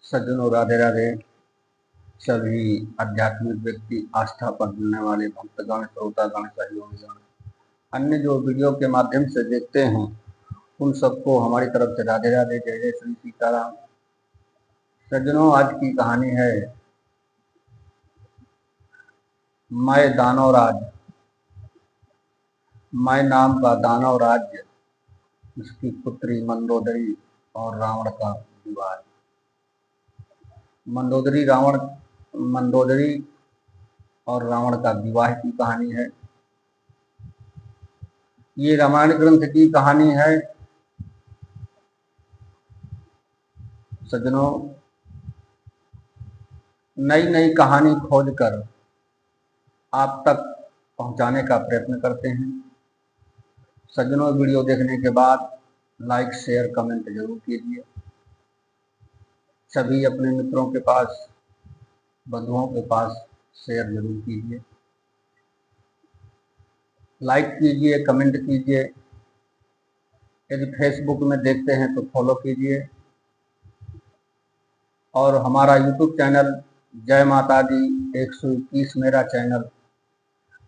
सज्जनों, राधे राधे। सभी आध्यात्मिक व्यक्ति, आस्था पर जुड़ने वाले भक्तगण, श्रोतागण, सहयोगीगण, अन्य जो वीडियो के माध्यम से देखते हैं उन सबको हमारी तरफ से राधे राधे, जय जय श्री सीताराम। सज्जनों, आज की कहानी है मैं दानव राज। मैं नाम का दानव राज्य, उसकी पुत्री मंदोदरी और रावण का विवाह। मंदोदरी और रावण का विवाह की कहानी है। ये रामायण ग्रंथ की कहानी है। सज्जनों, नई नई कहानी खोजकर आप तक पहुंचाने का प्रयत्न करते हैं। सज्जनों, वीडियो देखने के बाद लाइक, शेयर, कमेंट जरूर कीजिए। सभी अपने मित्रों के पास, बंधुओं के पास शेयर जरूर कीजिए। लाइक कीजिए, कमेंट कीजिए। यदि फेसबुक में देखते हैं तो फॉलो कीजिए। और हमारा यूट्यूब चैनल जय माता दी 121 मेरा चैनल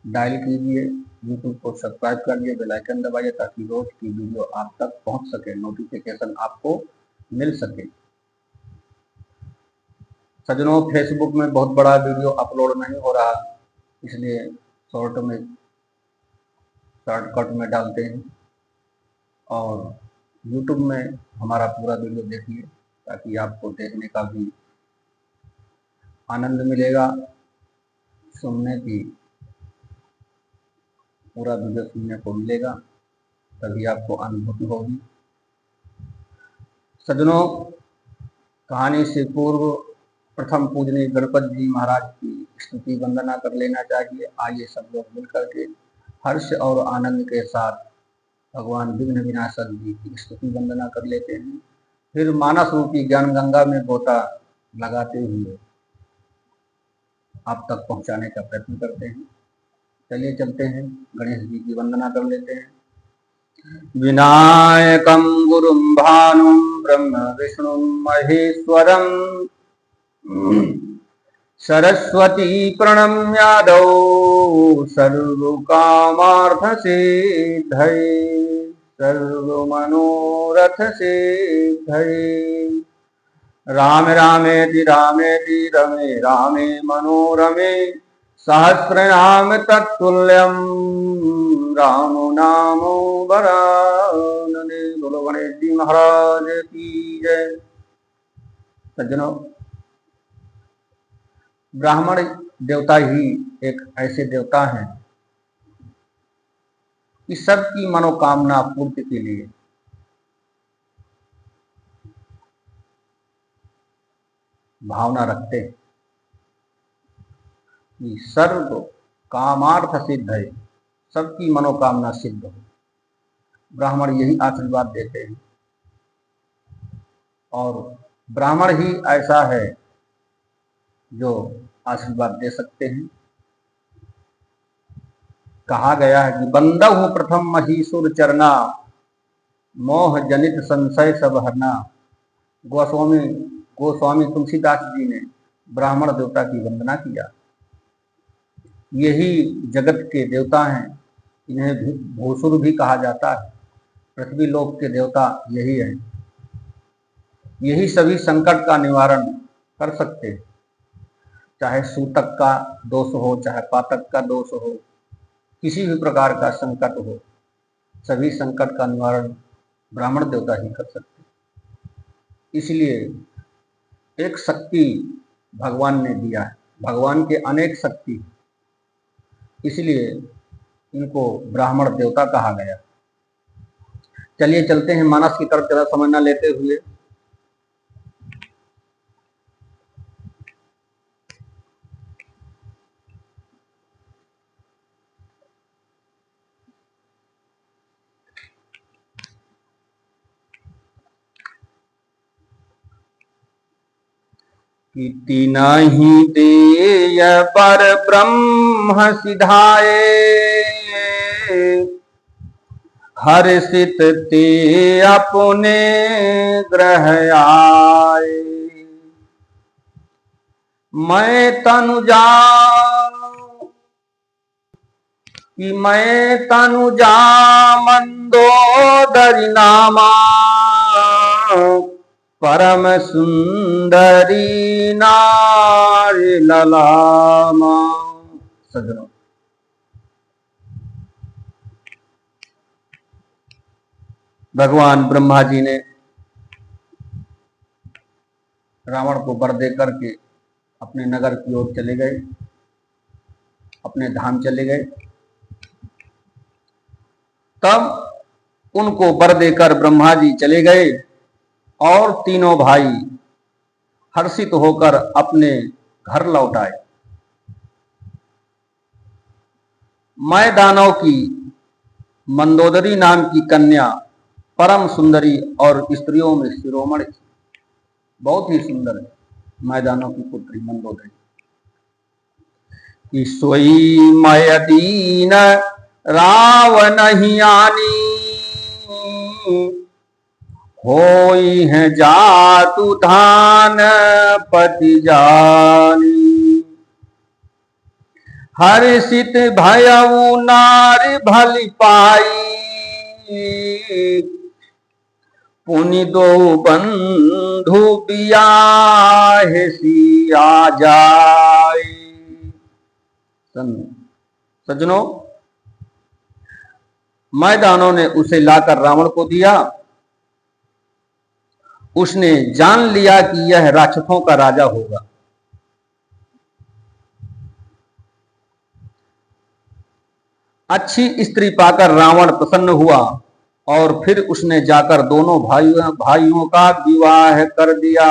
डायल कीजिए। यूट्यूब को सब्सक्राइब करिए, बेल आइकन दबाइए ताकि रोज की वीडियो आप तक पहुंच सके, नोटिफिकेशन आपको मिल सके। सज्जनों, फेसबुक में बहुत बड़ा वीडियो अपलोड नहीं हो रहा, इसलिए शॉर्टकट में डालते हैं। और यूट्यूब में हमारा पूरा वीडियो देखिए ताकि आपको देखने का भी आनंद मिलेगा, सुनने की पूरा वीडियो सुनने को मिलेगा, तभी आपको अनुभूति होगी। सज्जनों, कहानी से पूर्व प्रथम पूजनीय गणपति जी महाराज की स्तुति वंदना कर लेना चाहिए। आइए सब लोग मिलकर के हर्ष और आनंद के साथ भगवान विघ्न विनाशक जी की स्तुति वंदना कर लेते हैं। फिर मानस रूपी ज्ञान गंगा में गोता लगाते हुए आप तक पहुंचाने का प्रयत्न करते हैं। चलिए चलते हैं, गणेश जी की वंदना कर लेते हैं। विनायकं गुरुं भानुं ब्रह्म विष्णुं महेश्वरं सरस्वती प्रणम्यादौ सर्वमनोरथसिद्धये। राम रामेति रामेति रमे रामे मनोरमे सहस्रनाम तत्तुल्यं राम नाम वरानने। बोलो गणेश जी महाराज की जय। सज्जनों, ब्राह्मण देवता ही एक ऐसे देवता हैं कि सबकी मनोकामना पूर्ति के लिए भावना रखते हैं कि सर्व कामार्थ सिद्ध है, सबकी मनोकामना सिद्ध हो। ब्राह्मण यही आशीर्वाद देते हैं और ब्राह्मण ही ऐसा है जो आशीर्वाद दे सकते हैं। कहा गया है कि बंदहु प्रथम महीसुर चरना मोह जनित संशय सब हरना। गोस्वामी तुलसीदास जी ने ब्राह्मण देवता की वंदना किया। यही जगत के देवता हैं, इन्हें भूसुर भी कहा जाता है। पृथ्वी लोक के देवता यही है। यही सभी संकट का निवारण कर सकते हैं, चाहे सूतक का दोष हो, चाहे पातक का दोष हो, किसी भी प्रकार का संकट हो, सभी संकट का निवारण ब्राह्मण देवता ही कर सकते हैं। इसलिए एक शक्ति भगवान ने दिया है, भगवान के अनेक शक्ति, इसलिए इनको ब्राह्मण देवता कहा गया। चलिए चलते हैं मानस की तरफ, ज़्यादा समय न लेते हुए। कि नहीं देय पर ब्रह्म सिधाए हर्षित ते अपने ग्रह आए। मैं तनुजा कि मैं तनुजा मंदोदरी नामा परम सुंदरी नारी ललामा। सज्जनों, भगवान ब्रह्मा जी ने रावण को वर दे करके अपने नगर की ओर चले गए, अपने धाम चले गए। तब उनको वर देकर ब्रह्मा जी चले गए और तीनों भाई हर्षित होकर अपने घर लौट आए। मैं दानव की मंदोदरी नाम की कन्या परम सुंदरी और स्त्रियों में शिरोमणि, बहुत ही सुंदर है मैदानों की पुत्री मंदोदरी। कि सोई मय दीन रावण ही आनी, होई है जातु धान पति जानी। हर्षित भयउ नारी भली पाई, पुनि दो बंधु बियाहे सिया जाए। सज्जनों, मैदानों ने उसे लाकर रावण को दिया। उसने जान लिया कि यह राक्षसों का राजा होगा। अच्छी स्त्री पाकर रावण प्रसन्न हुआ और फिर उसने जाकर दोनों भाइयों का विवाह कर दिया।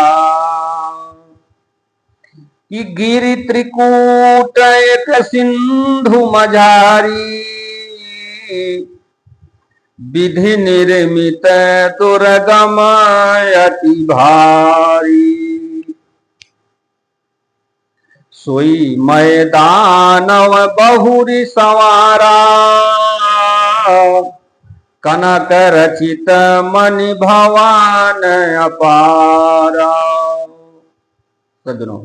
कि गिरि त्रिकूट एक सिंधु मझारी, विधि निर्मित दुर्गम अति भारी। सोई मैदानव बहुरी सवारा, कनक रचित मणि भवान अपारा। सज्जनों,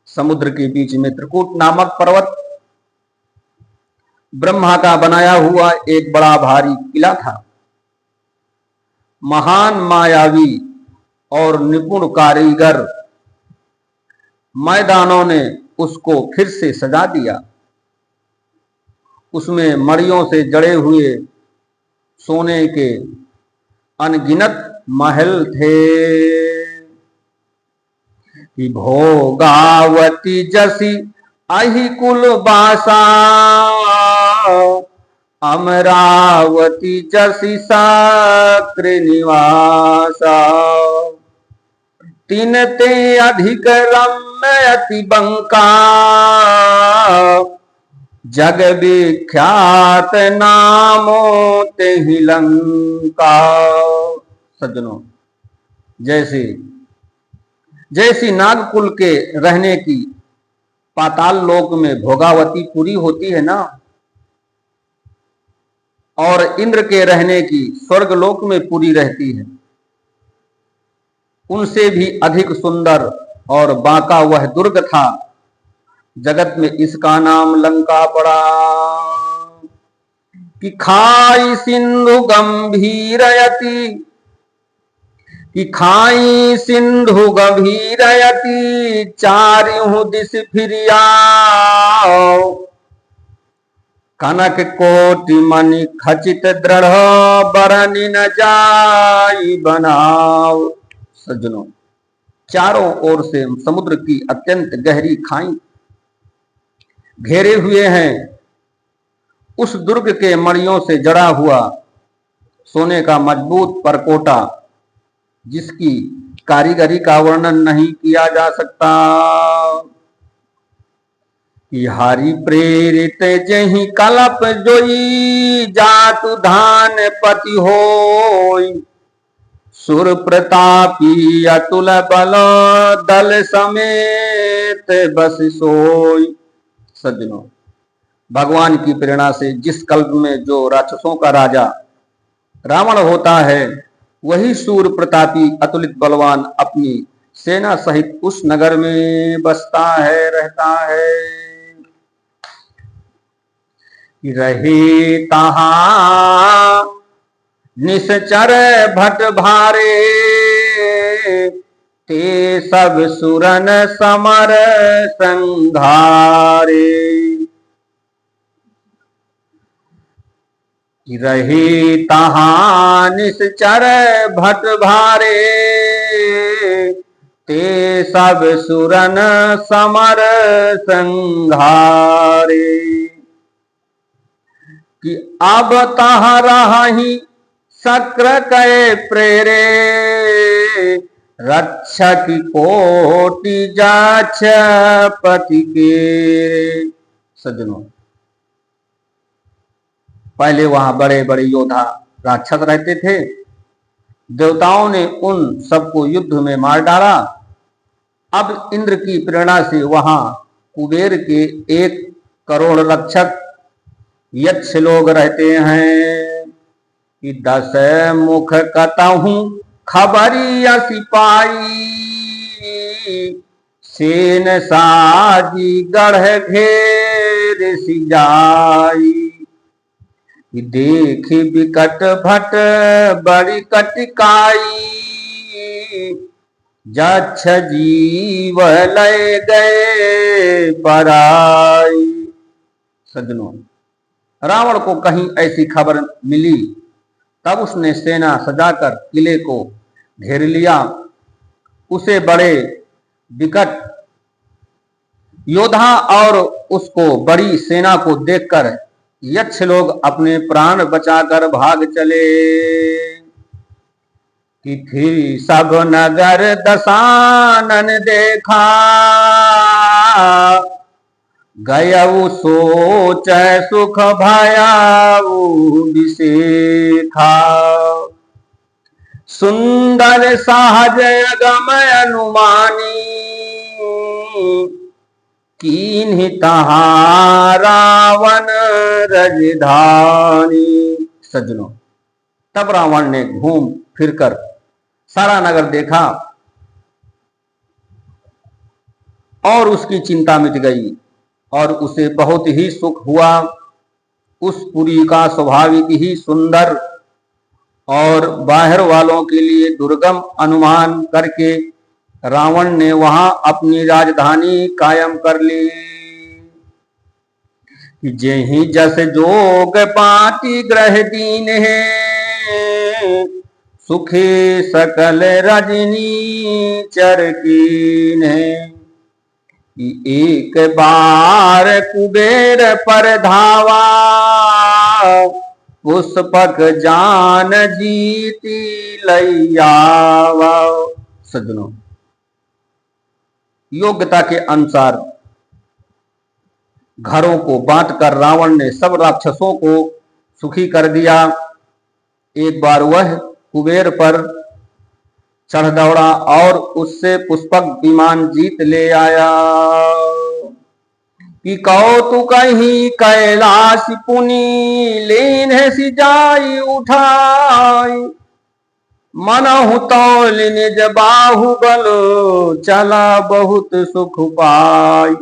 समुद्र के बीच में त्रिकूट नामक पर्वत ब्रह्मा का बनाया हुआ एक बड़ा भारी किला था। महान मायावी और निपुण कारीगर मैदानों ने उसको फिर से सजा दिया। उसमें मड़ियों से जड़े हुए सोने के अनगिनत महल थे। कि भोगावती जसी अहि कुल बासा, अमरावती जसी सक्र निवासा। तीन ते अधिक रम्य अति बंका, जग विख्यात नामो तेहि लंका। सज्जनों, जैसी नागकुल के रहने की पाताल लोक में भोगावती पूरी होती है ना, और इंद्र के रहने की स्वर्ग लोक में पूरी रहती है, उनसे भी अधिक सुंदर और बांका वह दुर्ग था। जगत में इसका नाम लंका पड़ा। कि खाई सिंधु गंभीरयति, कि खाई सिंधु गंभीरयति, चारिहु दिस फिरिया। कनक कोटि मणि खचित दृढ़, बरनि न जाई बनाओ। सज्जनों, चारों ओर से समुद्र की अत्यंत गहरी खाई घेरे हुए हैं। उस दुर्ग के मणियों से जड़ा हुआ सोने का मजबूत परकोटा, जिसकी कारीगरी का वर्णन नहीं किया जा सकता। कि हारी प्रेरित जही कलप जोई, जातु धान पति होई। सुर प्रतापी अतुल बल, दल समेत बस सोई। सज्जनों, भगवान की प्रेरणा से जिस कल्प में जो राक्षसों का राजा रावण होता है, वही सूर प्रतापी अतुलित बलवान अपनी सेना सहित उस नगर में बसता है, रहता है। रहे तहां निश्चर भट भारे, ते सब सुरन समर संघारे। रहे तहां निश्चर भट भारे, ते सब सुरन समर संघारे। कि अब तहां रही शक्र कय प्रेरे, रक्षक कोटि जाछ पति के। सज्जनों, पहले वहां बड़े बड़े योद्धा राक्षस रहते थे। देवताओं ने उन सबको युद्ध में मार डाला। अब इंद्र की प्रेरणा से वहां कुबेर के 1 करोड़ रक्षक यक्ष लोग रहते हैं। कि 10 मुख कतहु खबरिया सिपाही, सेन साजी गढ़ घेर सिजाई। देखी बिकट भट बड़ी कटिकाई, जक्ष जीव लय गए पराई। सज्जनों, रावण को कहीं ऐसी खबर मिली, तब उसने सेना सजाकर किले को घेर लिया। उसे बड़े विकट योद्धा और उसको बड़ी सेना को देखकर यक्ष लोग अपने प्राण बचाकर भाग चले। कि फिर सब नगर दशानन देखा, गयऊ सोच सुख भयाऊ विशेखा। सुंदर सहज अगम अनुमानी, कीन्हि तहां रावण राजधानी। सज्जनों, तब रावण ने घूम फिरकर सारा नगर देखा और उसकी चिंता मिट गई और उसे बहुत ही सुख हुआ। उस पुरी का स्वाभाविक ही सुंदर और बाहर वालों के लिए दुर्गम अनुमान करके रावण ने वहां अपनी राजधानी कायम कर ली। जेहि जस जोग पाति ग्रह दीन है, सुखे सकल रजनी चर कीन है। एक बार कुबेर पर धावा, पुष्पक जान जीती लैयावा। सज्जनों, योग्यता के अनुसार घरों को बांटकर रावण ने सब राक्षसों को सुखी कर दिया। एक बार वह कुबेर पर चढ़ दौड़ा और उससे पुष्पक विमान जीत ले आया। कि कौतुक ही कैलाश पुनि, लेन है सिजाई उठाई। मनहु तौल निज बाहुबल, चला बहुत सुख पाई।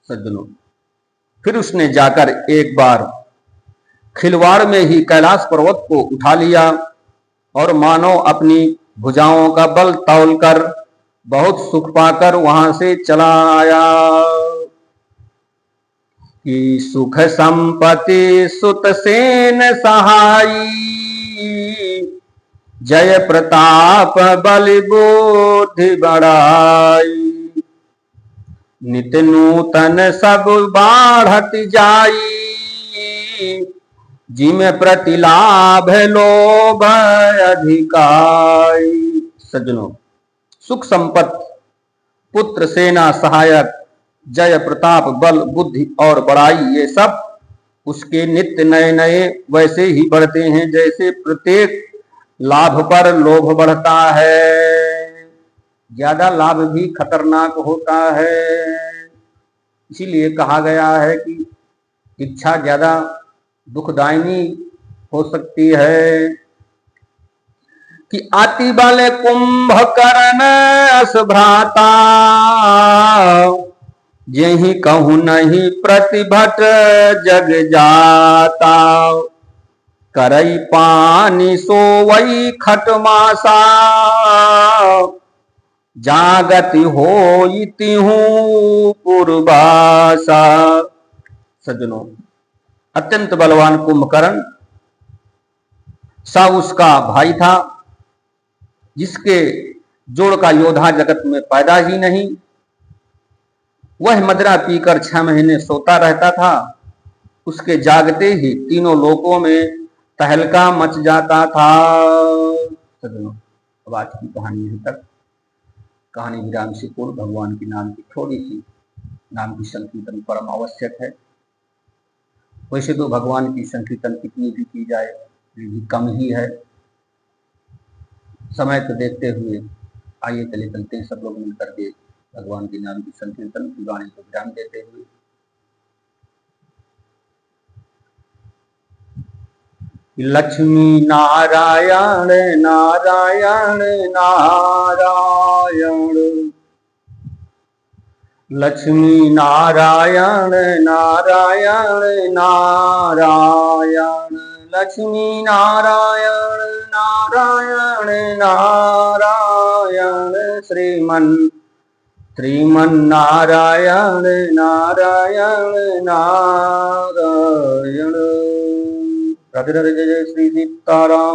सज्जनों, फिर उसने जाकर एक बार खिलवाड़ में ही कैलाश पर्वत को उठा लिया और मानो अपनी भुजाओं का बल तौलकर बहुत सुख पाकर वहां से चला आया। कि सुख संपत्ति सुत सेन सहाई, जय प्रताप बल बुद्धि बढ़ाई। नित नूतन सब बाढ़त जाई, जिमे प्रतिलाभ लोभ अधिकाई। सज्जनों, सुख संपत्ति, पुत्र, सेना, सहायक, जय प्रताप, बल, बुद्धि और बड़ाई, ये सब उसके नित्य नए नए वैसे ही बढ़ते हैं जैसे प्रत्येक लाभ पर लोभ बढ़ता है। ज्यादा लाभ भी खतरनाक होता है। इसीलिए कहा गया है कि इच्छा ज्यादा दुखदायिनी हो सकती है। कि अति बल कुंभकर्ण अस भ्राता, यही कहूँ नहीं प्रतिभट जग जाता। करई पानी सोवई खटमासा, जागति होई तिहूं पुरबासा। सज्जनों, अत्यंत बलवान कुंभकर्ण सा उसका भाई था, जिसके जोड़ का योद्धा जगत में पैदा ही नहीं। वह मदिरा पीकर 6 महीने सोता रहता था। उसके जागते ही तीनों लोकों में तहलका मच जाता था। सज्जनों, अब आज की कहानी यहीं तक। कहानी विराम से पूर्व भगवान के नाम की थोड़ी सी नाम की संकीर्तन परम आवश्यक है। वैसे तो भगवान की संकीर्तन कितनी भी की जाए भी कम ही है। समय को देखते हुए आइए चले चलते हैं सब लोग मिलकर के भगवान के नाम की संकीर्तन की वाणी को विराम देते हुए। लक्ष्मी नारायण नारायण नारायण, लक्ष्मी नारायण नारायण नारायण, लक्ष्मी नारायण नारायण नारायण, श्रीमन नारायण नारायण नारायण। राधे राधे, जय जय श्री सीताराम।